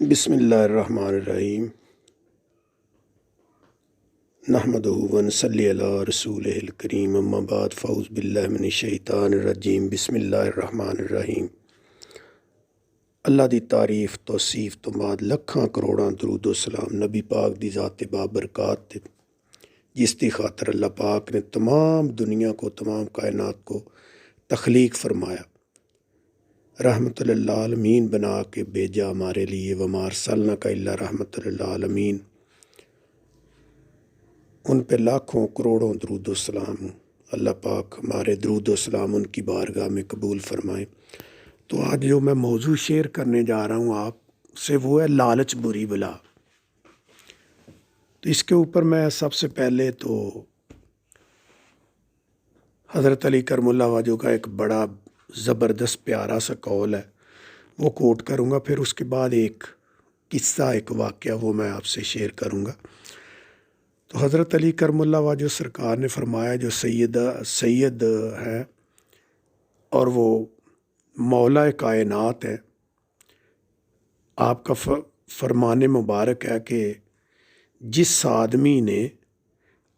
بسم اللہ الرحمن الرحیم نحمدہ ونصلی علی رسولہ الکریم اما بعد فاعوذ باللہ من الشیطان الرجیم بسم اللہ الرحمن الرحیم۔ اللہ دی تعریف توصیف تو بعد لکھاں کروڑاں درود و سلام نبی پاک دی ذات بابرکات تے جس دی خاطر اللہ پاک نے تمام دنیا کو تمام کائنات کو تخلیق فرمایا، رحمت للعالمین بنا کے بھیجا ہمارے لیے، وما ارسلناک الا رحمت للعالمین۔ ان پہ لاکھوں کروڑوں درود و سلام، اللہ پاک ہمارے درود و سلام ان کی بارگاہ میں قبول فرمائے۔ تو آج جو میں موضوع شیئر کرنے جا رہا ہوں آپ سے وہ ہے لالچ بری بلا۔ تو اس کے اوپر میں سب سے پہلے تو حضرت علی کرم اللہ وجہ کا ایک بڑا زبردست پیارا سا قول ہے، وہ کوٹ کروں گا، پھر اس کے بعد ایک قصہ ایک واقعہ وہ میں آپ سے شیئر کروں گا۔ تو حضرت علی کرم اللہ وجہ سرکار نے فرمایا، جو سید ہے اور وہ مولا کائنات ہے، آپ کا فرمان مبارک ہے کہ جس آدمی نے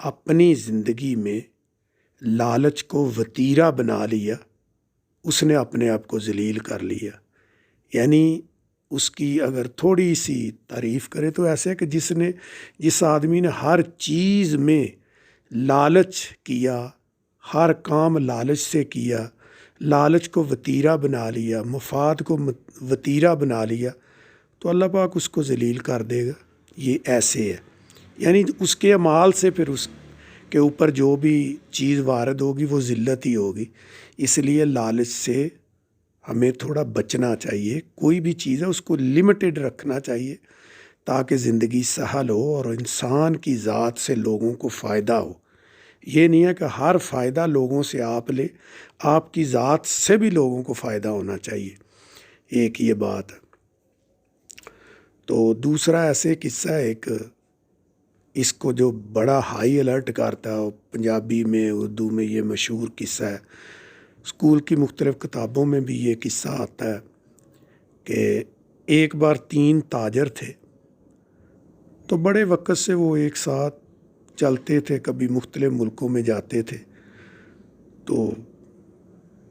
اپنی زندگی میں لالچ کو وتیرہ بنا لیا اس نے اپنے آپ کو ذلیل کر لیا۔ یعنی اس کی اگر تھوڑی سی تعریف کرے تو ایسے ہے کہ جس آدمی نے ہر چیز میں لالچ کیا، ہر کام لالچ سے کیا، لالچ کو وتیرہ بنا لیا، مفاد کو وتیرہ بنا لیا، تو اللہ پاک اس کو ذلیل کر دے گا۔ یہ ایسے ہے، یعنی اس کے اعمال سے پھر اس کے اوپر جو بھی چیز وارد ہوگی وہ ذلت ہی ہوگی۔ اس لیے لالچ سے ہمیں تھوڑا بچنا چاہیے، کوئی بھی چیز ہے اس کو لمیٹڈ رکھنا چاہیے تاکہ زندگی سہل ہو اور انسان کی ذات سے لوگوں کو فائدہ ہو۔ یہ نہیں ہے کہ ہر فائدہ لوگوں سے آپ لے، آپ کی ذات سے بھی لوگوں کو فائدہ ہونا چاہیے، ایک یہ بات ہے۔ تو دوسرا ایسے قصہ ہے ایک، اس کو جو بڑا ہائی الرٹ کرتا ہے، پنجابی میں اردو میں یہ مشہور قصہ ہے، اسکول کی مختلف کتابوں میں بھی یہ قصہ آتا ہے کہ ایک بار 3 تاجر تھے، تو بڑے وقت سے وہ ایک ساتھ چلتے تھے، کبھی مختلف ملکوں میں جاتے تھے۔ تو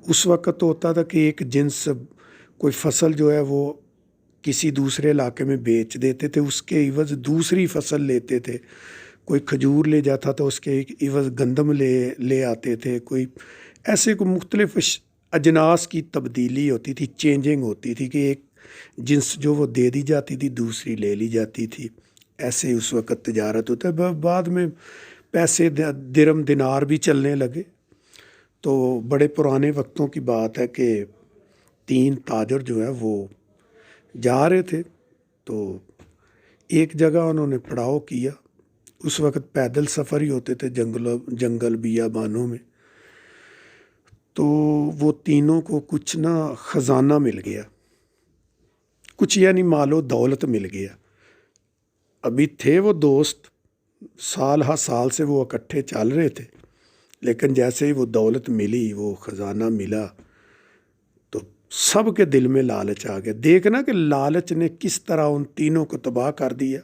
اس وقت ہوتا تھا کہ ایک جنس کوئی فصل جو ہے وہ کسی دوسرے علاقے میں بیچ دیتے تھے، اس کے عوض دوسری فصل لیتے تھے۔ کوئی کھجور لے جاتا تھا، اس کے عوض گندم لے آتے تھے، کوئی ایسے کو مختلف اجناس کی تبدیلی ہوتی تھی، چینجنگ ہوتی تھی کہ ایک جنس جو وہ دے دی جاتی تھی دوسری لے لی جاتی تھی۔ ایسے اس وقت تجارت ہوتا ہے۔ بعد میں پیسے درم دینار بھی چلنے لگے۔ تو بڑے پرانے وقتوں کی بات ہے کہ 3 تاجر جو ہے وہ جا رہے تھے، تو ایک جگہ انہوں نے پڑاؤ کیا۔ اس وقت پیدل سفر ہی ہوتے تھے جنگل بیابانوں میں۔ تو وہ تینوں کو کچھ خزانہ مل گیا، کچھ یعنی مال و دولت مل گیا۔ ابھی تھے وہ دوست، سال ہر سال سے وہ اکٹھے چل رہے تھے، لیکن جیسے ہی وہ دولت ملی، وہ خزانہ ملا، تو سب کے دل میں لالچ آ گیا۔ دیکھنا کہ لالچ نے کس طرح ان تینوں کو تباہ کر دیا،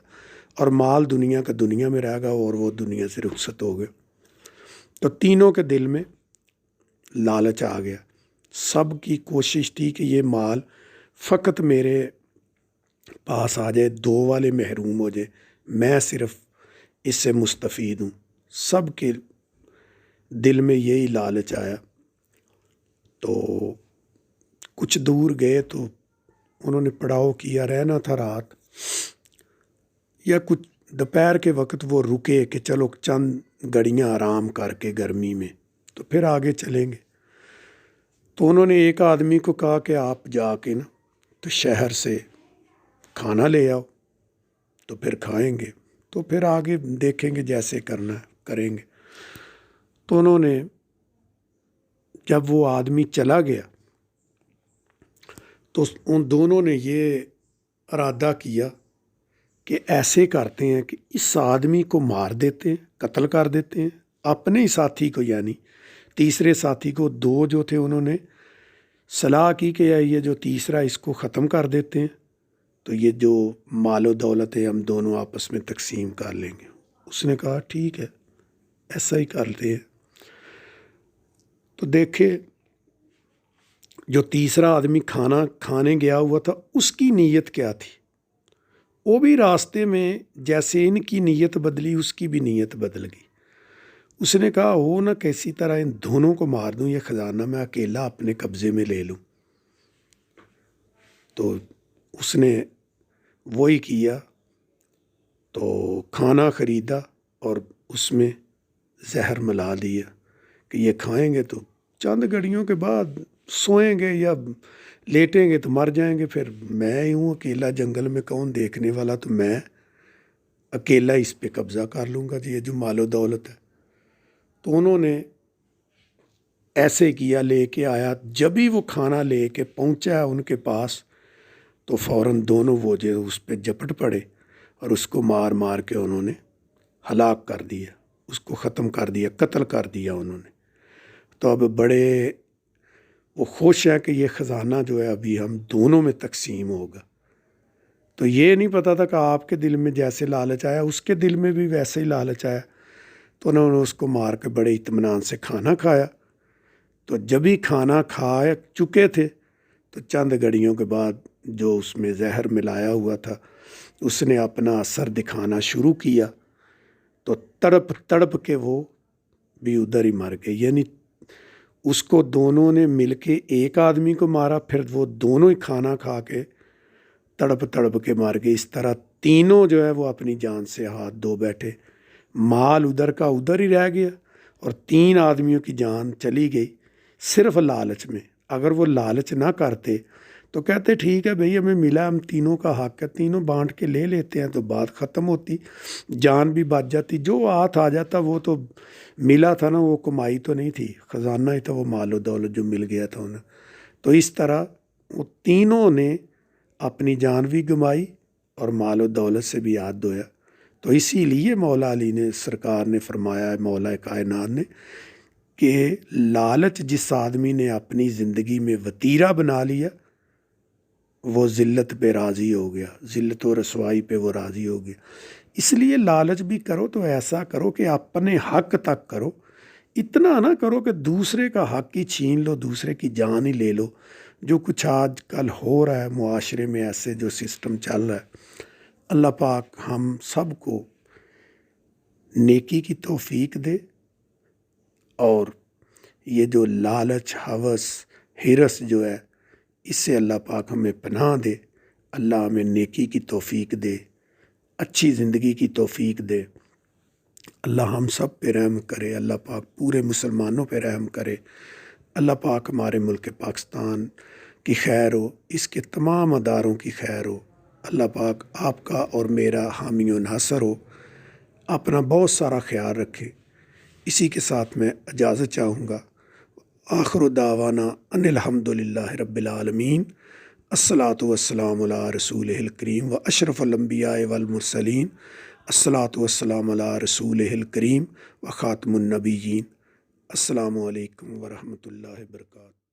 اور مال دنیا کا دنیا میں رہ گا اور وہ دنیا سے رخصت ہو گئے۔ تو تینوں کے دل میں لالچ آ گیا۔ سب کی کوشش تھی کہ یہ مال فقط میرے پاس آ جائے، 2 والے محروم ہو جائے، میں صرف اس سے مستفید ہوں۔ سب کے دل میں یہی لالچ آیا۔ تو کچھ دور گئے تو انہوں نے پڑاؤ کیا، رہنا تھا رات یا کچھ دوپہر کے وقت وہ رکے کہ چلو چند گھڑیاں آرام کر کے گرمی میں تو پھر آگے چلیں گے۔ تو انہوں نے ایک آدمی کو کہا کہ آپ جا کے تو شہر سے کھانا لے آؤ، تو پھر کھائیں گے، تو پھر آگے دیکھیں گے جیسے کرنا ہے کریں گے۔ تو انہوں نے جب وہ آدمی چلا گیا تو ان دونوں نے یہ ارادہ کیا کہ ایسے کرتے ہیں کہ اس آدمی کو مار دیتے ہیں، قتل کر دیتے ہیں، اپنے ہی ساتھی کو، یعنی تیسرے ساتھی کو۔ 2 جو تھے انہوں نے صلاح کی کہ یہ جو تیسرا اس کو ختم کر دیتے ہیں، تو یہ جو مال و دولت ہے ہم دونوں آپس میں تقسیم کر لیں گے۔ اس نے کہا ٹھیک ہے، ایسا ہی کرتے ہیں۔ تو دیکھے جو تیسرا آدمی کھانا کھانے گیا ہوا تھا اس کی نیت کیا تھی؟ وہ بھی راستے میں جیسے ان کی نیت بدلی اس کی بھی نیت بدل گئی۔ اس نے کہا ہو نہ کیسی طرح ان دونوں کو مار دوں، یہ خزانہ میں اکیلا اپنے قبضے میں لے لوں۔ تو اس نے وہی کیا، تو کھانا خریدا اور اس میں زہر ملا دیا کہ یہ کھائیں گے تو چند گھڑیوں کے بعد سوئیں گے یا لیٹیں گے تو مر جائیں گے، پھر میں ہوں اکیلا جنگل میں، کون دیکھنے والا، تو میں اکیلا اس پہ قبضہ کر لوں گا، یہ جو مال و دولت ہے۔ تو انہوں نے ایسے کیا، لے کے آیا، جب ہی وہ کھانا لے کے پہنچا ان کے پاس تو فوراً دونوں وہ جو اس پہ جپٹ پڑے اور اس کو مار مار کے انہوں نے ہلاک کر دیا، اس کو ختم کر دیا، قتل کر دیا انہوں نے۔ تو اب بڑے وہ خوش ہیں کہ یہ خزانہ جو ہے ابھی ہم دونوں میں تقسیم ہوگا۔ تو یہ نہیں پتہ تھا کہ آپ کے دل میں جیسے لالچ آیا اس کے دل میں بھی ویسے ہی لالچ آیا۔ تو انہوں نے اس کو مار کے بڑے اطمینان سے کھانا کھایا۔ تو جب ہی کھانا کھا چکے تھے تو چند گھڑیوں کے بعد جو اس میں زہر ملایا ہوا تھا اس نے اپنا اثر دکھانا شروع کیا، تو تڑپ تڑپ کے وہ بھی ادھر ہی مر گئے۔ یعنی اس کو دونوں نے مل کے ایک آدمی کو مارا، پھر وہ دونوں ہی کھانا کھا کے تڑپ تڑپ کے مار گئے۔ اس طرح تینوں جو ہے وہ اپنی جان سے ہاتھ دھو بیٹھے، مال ادھر کا ادھر ہی رہ گیا اور تین آدمیوں کی جان چلی گئی صرف لالچ میں۔ اگر وہ لالچ نہ کرتے تو کہتے ٹھیک ہے بھئی ہمیں ملا، ہم تینوں کا حق ہے، تینوں بانٹ کے لے لیتے ہیں، تو بات ختم ہوتی، جان بھی بچ جاتی، جو ہاتھ آ جاتا وہ تو ملا تھا نا، وہ کمائی تو نہیں تھی، خزانہ ہی تھا وہ مال و دولت جو مل گیا تھا انہیں۔ تو اس طرح وہ تینوں نے اپنی جان بھی گنوائی اور مال و دولت سے بھی ہاتھ دھویا۔ تو اسی لیے مولا علی نے سرکار نے فرمایا ہے، مولا کائنات نے، کہ لالچ جس آدمی نے اپنی زندگی میں وتیرہ بنا لیا وہ ذلت پہ راضی ہو گیا، ذلت و رسوائی پہ وہ راضی ہو گیا۔ اس لیے لالچ بھی کرو تو ایسا کرو کہ اپنے حق تک کرو، اتنا نہ کرو کہ دوسرے کا حق ہی چھین لو، دوسرے کی جان ہی لے لو، جو کچھ آج کل ہو رہا ہے معاشرے میں، ایسے جو سسٹم چل رہا ہے۔ اللہ پاک ہم سب کو نیکی کی توفیق دے، اور یہ جو لالچ، ہوس، ہرس جو ہے اس سے اللہ پاک ہمیں پناہ دے، اللہ ہمیں نیکی کی توفیق دے، اچھی زندگی کی توفیق دے، اللہ ہم سب پہ رحم کرے، اللہ پاک پورے مسلمانوں پہ رحم کرے، اللہ پاک ہمارے ملک پاکستان کی خیر ہو، اس کے تمام اداروں کی خیر ہو، اللہ پاک آپ کا اور میرا حامی و ناصر ہو، اپنا بہت سارا خیال رکھے۔ اسی کے ساتھ میں اجازت چاہوں گا، آخر دعوانا ان الحمدللہ رب العالمین، الصلاۃ والسلام علی رسولہ الکریم و اشرف الانبیاء والمرسلین، الصلاۃ والسلام علی رسولہ الکریم و خاتم النبیین۔ السلام علیکم ورحمۃ اللہ وبرکاتہ۔